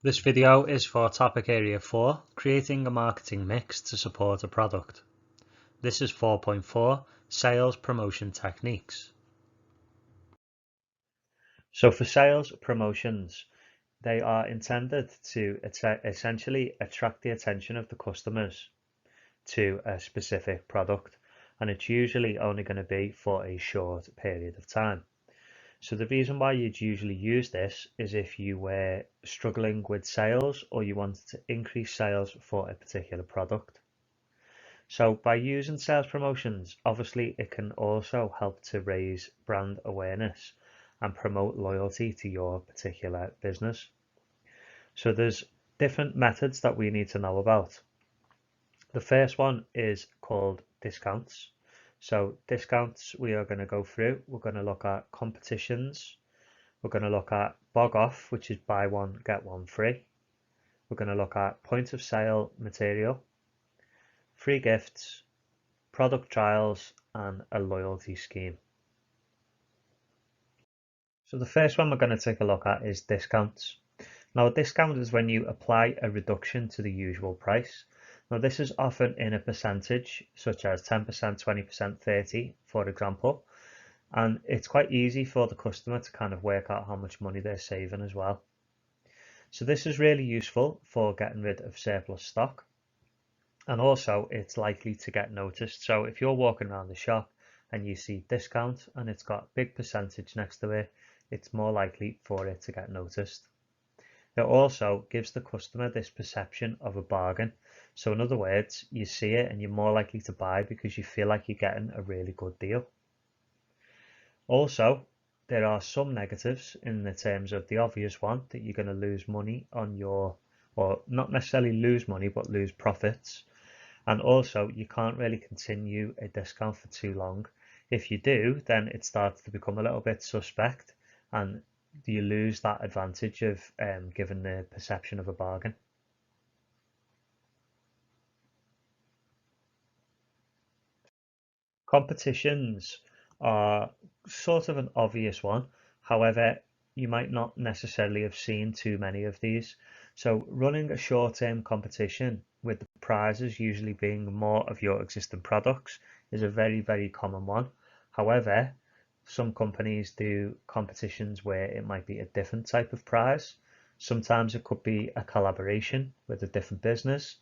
This video is for topic area 4, creating a marketing mix to support a product. This is 4.4, sales promotion techniques. So for sales promotions, they are intended to essentially attract the attention of the customers to a specific product, and it's usually only going to be for a short period of time. So the reason why you'd usually use this is if you were struggling with sales or you wanted to increase sales for a particular product. So by using sales promotions, obviously it can also help to raise brand awareness and promote loyalty to your particular business. So there's different methods that we need to know about. The first one is called discounts. So discounts we are going to go through. We're going to look at competitions. We're going to look at BOGOF, which is buy one, get one free. We're going to look at point of sale material, free gifts, product trials, and a loyalty scheme. So the first one we're going to take a look at is discounts. Now a discount is when you apply a reduction to the usual price. Now this is often in a percentage such as 10%, 20%, 30%, for example. And it's quite easy for the customer to kind of work out how much money they're saving as well. So this is really useful for getting rid of surplus stock. And also it's likely to get noticed. So if you're walking around the shop and you see discount and it's got a big percentage next to it, it's more likely for it to get noticed. It also gives the customer this perception of a bargain. So in other words, you see it and you're more likely to buy because you feel like you're getting a really good deal. Also, there are some negatives in the terms of the obvious one that you're going to lose money on your, or not necessarily lose money, but lose profits. And also you can't really continue a discount for too long. If you do, then it starts to become a little bit suspect and you lose that advantage of giving the perception of a bargain. Competitions are sort of an obvious one. However, you might not necessarily have seen too many of these. So running a short-term competition with the prizes usually being more of your existing products is a very, very common one. However, some companies do competitions where it might be a different type of prize. Sometimes it could be a collaboration with a different business.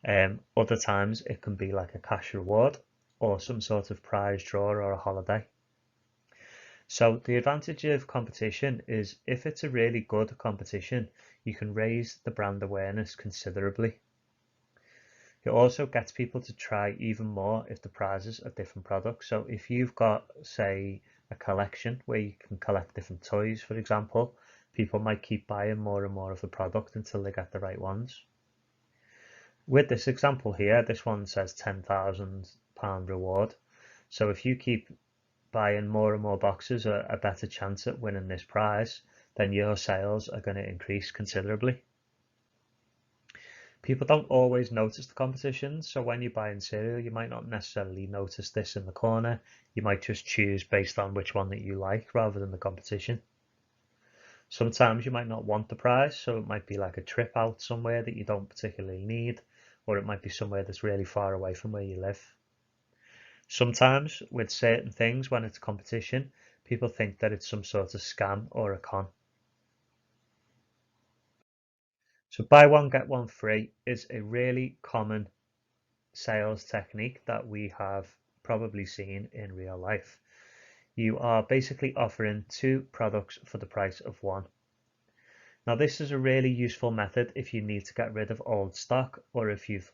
Other times it can be like a cash reward or some sort of prize draw or a holiday. So the advantage of competition is if it's a really good competition, you can raise the brand awareness considerably. It also gets people to try even more if the prizes are different products. So if you've got, say, a collection where you can collect different toys, for example, people might keep buying more and more of the product until they get the right ones. With this example here, this one says £10,000 reward. So if you keep buying more and more boxes, a better chance at winning this prize, then your sales are going to increase considerably. People don't always notice the competitions, so when you're buying cereal, you might not necessarily notice this in the corner. You might just choose based on which one that you like rather than the competition. Sometimes you might not want the prize, so it might be like a trip out somewhere that you don't particularly need, or it might be somewhere that's really far away from where you live. Sometimes with certain things, when it's competition, people think that it's some sort of scam or a con. So buy one, get one free is a really common sales technique that we have probably seen in real life. You are basically offering two products for the price of one. Now this is a really useful method if you need to get rid of old stock, or if you've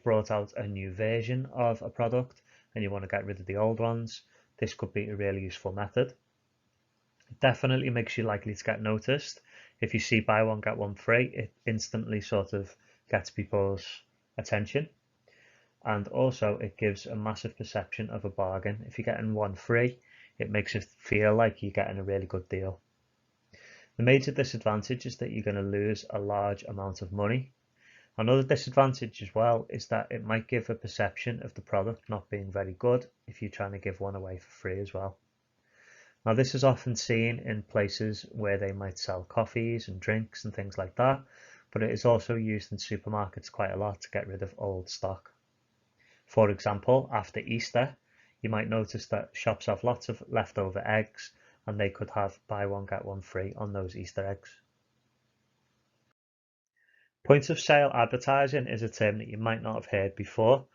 brought out a new version of a product and you want to get rid of the old ones. This could be a really useful method. It definitely makes you likely to get noticed. If you see buy one get one free, it instantly sort of gets people's attention. And also it gives a massive perception of a bargain. If you're getting one free, it makes it feel like you're getting a really good deal. The major disadvantage is that you're going to lose a large amount of money. Another disadvantage as well is that it might give a perception of the product not being very good if you're trying to give one away for free as well. Now, this is often seen in places where they might sell coffees and drinks and things like that, but it is also used in supermarkets quite a lot to get rid of old stock. For example, after Easter, you might notice that shops have lots of leftover eggs and they could have buy one get one free on those Easter eggs. Point of sale advertising is a term that you might not have heard before.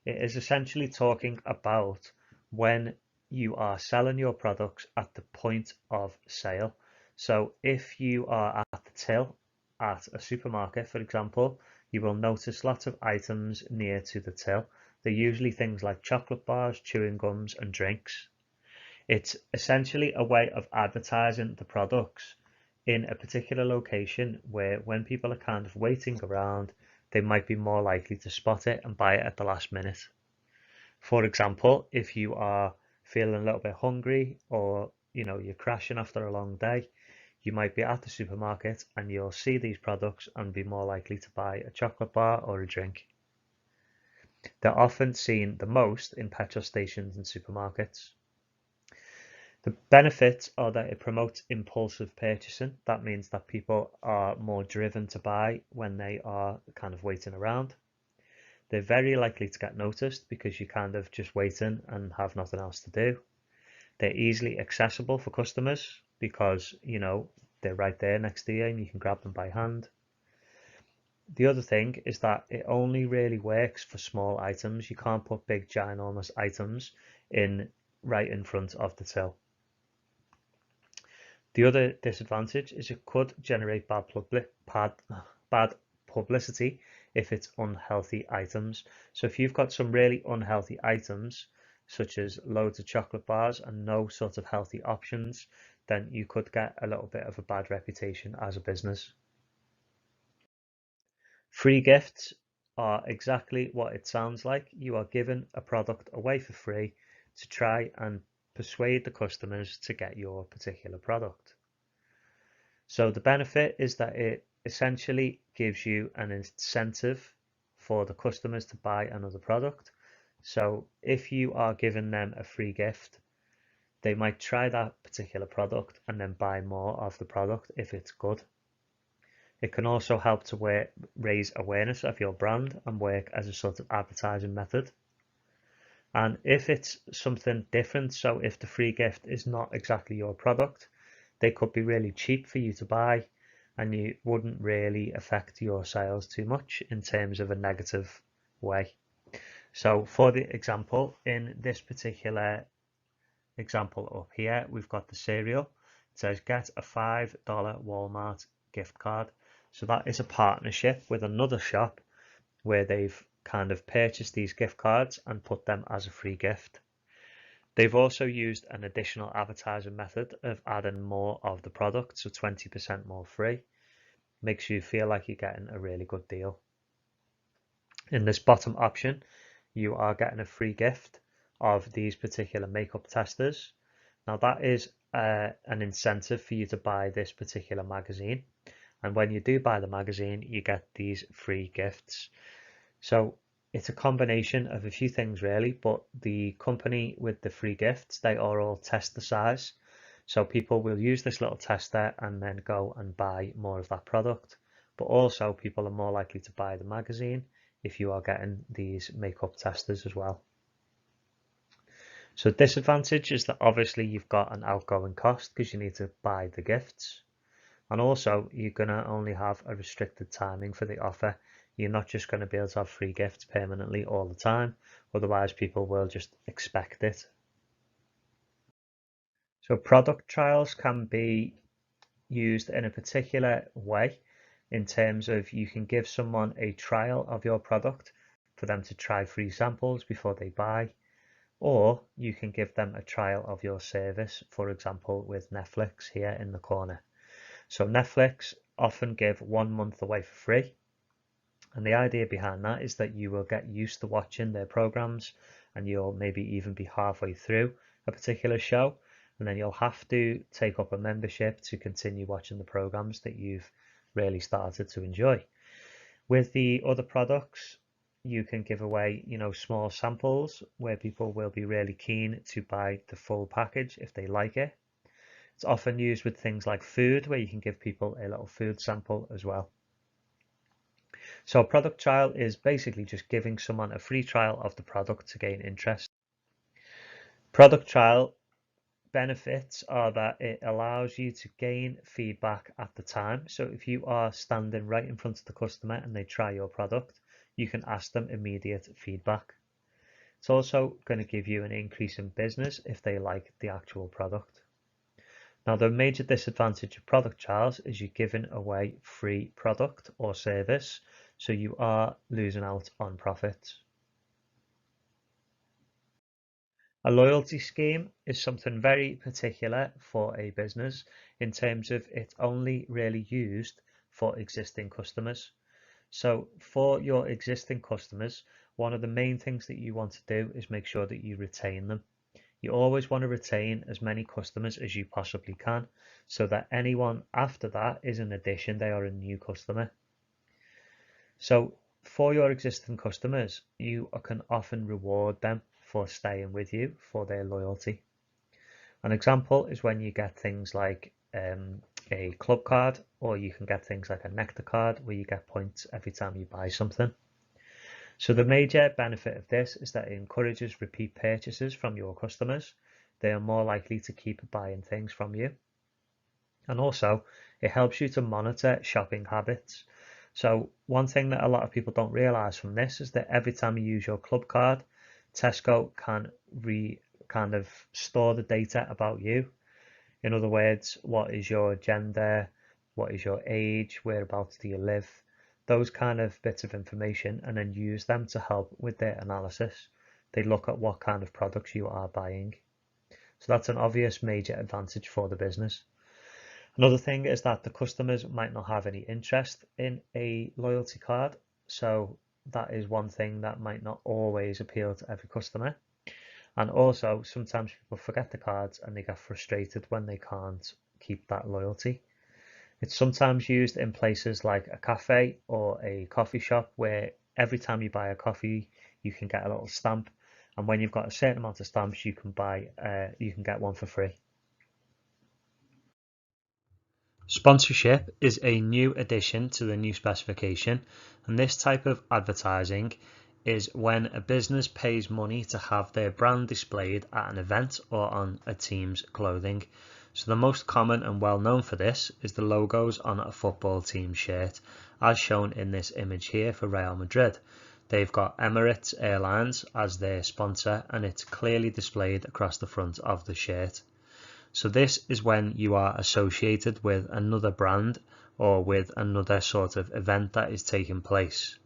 It is essentially talking about when you are selling your products at the point of sale. So if you are at the till at a supermarket, for example, you will notice lots of items near to the till. They're usually things like chocolate bars, chewing gums, and drinks. It's essentially a way of advertising the products in a particular location where when people are kind of waiting around, they might be more likely to spot it and buy it at the last minute. For example, if you are feeling a little bit hungry or you're crashing after a long day, you might be at the supermarket and you'll see these products and be more likely to buy a chocolate bar or a drink. They're often seen the most in petrol stations and supermarkets. The benefits are that it promotes impulsive purchasing. That means that people are more driven to buy when they are kind of waiting around. They're very likely to get noticed because you're kind of just waiting and have nothing else to do. They're easily accessible for customers because, they're right there next to you and you can grab them by hand. The other thing is that it only really works for small items. You can't put big, ginormous items right in front of the till. The other disadvantage is it could generate bad publicity if it's unhealthy items. So if you've got some really unhealthy items, such as loads of chocolate bars and no sort of healthy options, then you could get a little bit of a bad reputation as a business. Free gifts are exactly what it sounds like. You are given a product away for free to try and persuade the customers to get your particular product. So the benefit is that it essentially gives you an incentive for the customers to buy another product. So if you are giving them a free gift, they might try that particular product and then buy more of the product if it's good. It can also help to raise awareness of your brand and work as a sort of advertising method. And if it's something different, so if the free gift is not exactly your product, they could be really cheap for you to buy and you wouldn't really affect your sales too much in terms of a negative way. So for the example, in this particular example up here, we've got the cereal. It says get a $5 Walmart gift card. So that is a partnership with another shop where they've kind of purchased these gift cards and put them as a free gift. They've also used an additional advertising method of adding more of the product, so 20% more free. Makes you feel like you're getting a really good deal. In this bottom option, you are getting a free gift of these particular makeup testers. Now that is an incentive for you to buy this particular magazine. And when you do buy the magazine, you get these free gifts. So it's a combination of a few things really, but the company with the free gifts, they are all tester size. So people will use this little tester and then go and buy more of that product. But also people are more likely to buy the magazine if you are getting these makeup testers as well. So disadvantage is that obviously you've got an outgoing cost because you need to buy the gifts. And also you're going to only have a restricted timing for the offer. You're not just going to be able to have free gifts permanently all the time, otherwise people will just expect it. So product trials can be used in a particular way in terms of you can give someone a trial of your product for them to try free samples before they buy, or you can give them a trial of your service, for example with Netflix here in the corner. So Netflix often give 1 month away for free. And the idea behind that is that you will get used to watching their programs and you'll maybe even be halfway through a particular show and then you'll have to take up a membership to continue watching the programs that you've really started to enjoy. With the other products, you can give away, small samples where people will be really keen to buy the full package if they like it. It's often used with things like food, where you can give people a little food sample as well. So a product trial is basically just giving someone a free trial of the product to gain interest. Product trial benefits are that it allows you to gain feedback at the time. So if you are standing right in front of the customer and they try your product, you can ask them immediate feedback. It's also going to give you an increase in business if they like the actual product. Now, the major disadvantage of product trials is you're giving away free product or service, so you are losing out on profits. A loyalty scheme is something very particular for a business in terms of it's only really used for existing customers. So for your existing customers, one of the main things that you want to do is make sure that you retain them. You always want to retain as many customers as you possibly can, so that anyone after that is an addition, they are a new customer. So for your existing customers, you can often reward them for staying with you for their loyalty. An example is when you get things like a club card, or you can get things like a nectar card where you get points every time you buy something. So the major benefit of this is that it encourages repeat purchases from your customers. They are more likely to keep buying things from you. And also, it helps you to monitor shopping habits. So one thing that a lot of people don't realize from this is that every time you use your club card, Tesco can kind of store the data about you. In other words, what is your gender, what is your age, whereabouts do you live, those kind of bits of information, and then use them to help with their analysis. They look at what kind of products you are buying. So that's an obvious major advantage for the business. Another thing is that the customers might not have any interest in a loyalty card. So that is one thing that might not always appeal to every customer. And also, sometimes people forget the cards and they get frustrated when they can't keep that loyalty. It's sometimes used in places like a cafe or a coffee shop, where every time you buy a coffee, you can get a little stamp. And when you've got a certain amount of stamps, you can get one for free. Sponsorship is a new addition to the new specification, and this type of advertising is when a business pays money to have their brand displayed at an event or on a team's clothing. So the most common and well known for this is the logos on a football team shirt, as shown in this image here for Real Madrid. They've got Emirates Airlines as their sponsor, and it's clearly displayed across the front of the shirt. So this is when you are associated with another brand or with another sort of event that is taking place.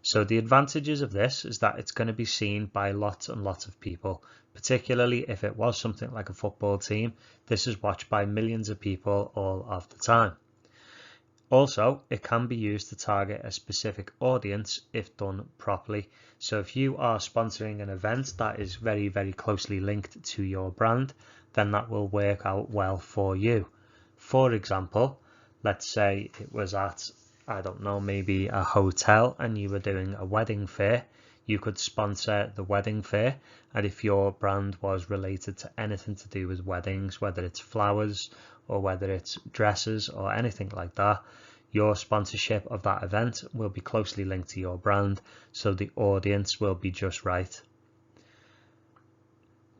So the advantages of this is that it's going to be seen by lots and lots of people, particularly if it was something like a football team. This is watched by millions of people all of the time. Also, it can be used to target a specific audience if done properly. So if you are sponsoring an event that is very, very closely linked to your brand, then that will work out well for you. For example, let's say it was at, I don't know, maybe a hotel and you were doing a wedding fair. You could sponsor the wedding fair, and if your brand was related to anything to do with weddings, whether it's flowers or whether it's dresses or anything like that, your sponsorship of that event will be closely linked to your brand, so the audience will be just right.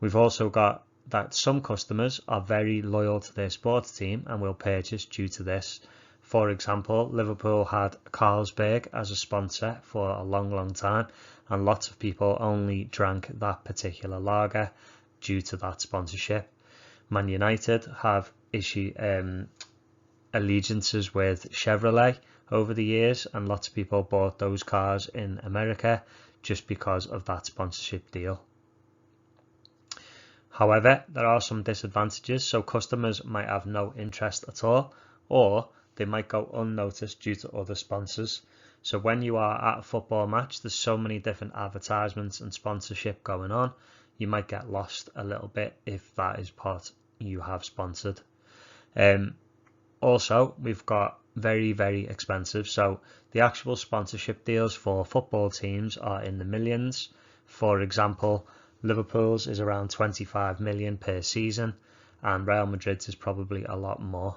We've also got that some customers are very loyal to their sports team and will purchase due to this. For example, Liverpool had Carlsberg as a sponsor for a long time, and lots of people only drank that particular lager due to that sponsorship. Man United have allegiances with Chevrolet over the years, and lots of people bought those cars in America just because of that sponsorship deal. However, there are some disadvantages, so customers might have no interest at all, or they might go unnoticed due to other sponsors. So when you are at a football match, there's so many different advertisements and sponsorship going on, you might get lost a little bit if that is part you have sponsored. Also, we've got very, very expensive. So the actual sponsorship deals for football teams are in the millions. For example, Liverpool's is around 25 million per season, and Real Madrid's is probably a lot more.